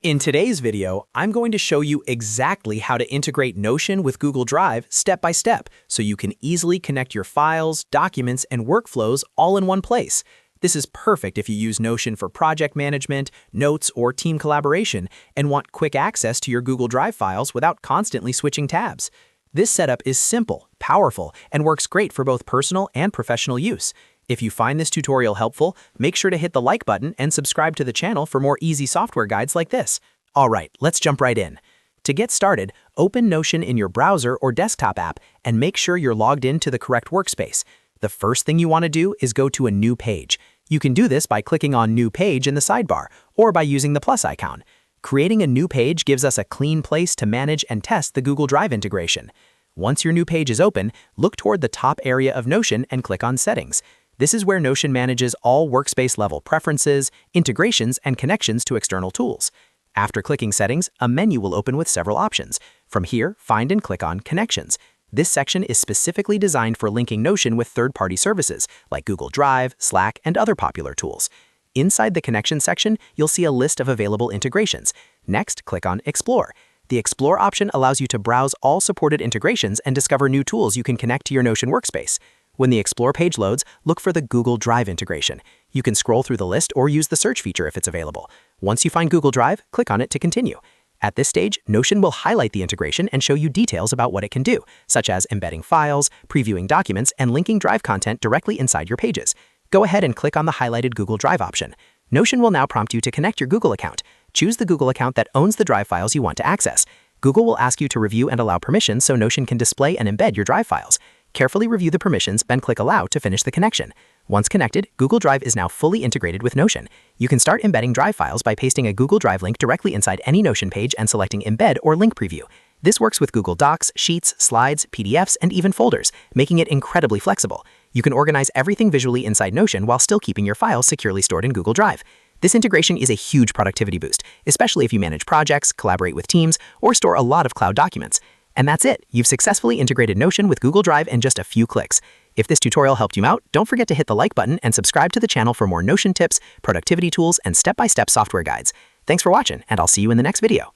In today's video, I'm going to show you exactly how to integrate Notion with Google Drive step by step so you can easily connect your files, documents, and workflows all in one place. This is perfect if you use Notion for project management, notes, or team collaboration and want quick access to your Google Drive files without constantly switching tabs. This setup is simple, powerful, and works great for both personal and professional use. If you find this tutorial helpful, make sure to hit the like button and subscribe to the channel for more easy software guides like this. Alright, let's jump right in. To get started, open Notion in your browser or desktop app and make sure you're logged into the correct workspace. The first thing you want to do is go to a new page. You can do this by clicking on New Page in the sidebar or by using the plus icon. Creating a new page gives us a clean place to manage and test the Google Drive integration. Once your new page is open, look toward the top area of Notion and click on Settings. This is where Notion manages all workspace-level preferences, integrations, and connections to external tools. After clicking Settings, a menu will open with several options. From here, find and click on Connections. This section is specifically designed for linking Notion with third-party services like Google Drive, Slack, and other popular tools. Inside the Connections section, you'll see a list of available integrations. Next, click on Explore. The Explore option allows you to browse all supported integrations and discover new tools you can connect to your Notion workspace. When the Explore page loads, look for the Google Drive integration. You can scroll through the list or use the search feature if it's available. Once you find Google Drive, click on it to continue. At this stage, Notion will highlight the integration and show you details about what it can do, such as embedding files, previewing documents, and linking Drive content directly inside your pages. Go ahead and click on the highlighted Google Drive option. Notion will now prompt you to connect your Google account. Choose the Google account that owns the Drive files you want to access. Google will ask you to review and allow permissions so Notion can display and embed your Drive files. Carefully review the permissions, then click Allow to finish the connection. Once connected, Google Drive is now fully integrated with Notion. You can start embedding Drive files by pasting a Google Drive link directly inside any Notion page and selecting Embed or Link Preview. This works with Google Docs, Sheets, Slides, PDFs, and even folders, making it incredibly flexible. You can organize everything visually inside Notion while still keeping your files securely stored in Google Drive. This integration is a huge productivity boost, especially if you manage projects, collaborate with teams, or store a lot of cloud documents. And that's it. You've successfully integrated Notion with Google Drive in just a few clicks. If this tutorial helped you out, don't forget to hit the like button and subscribe to the channel for more Notion tips, productivity tools, and step-by-step software guides. Thanks for watching, and I'll see you in the next video.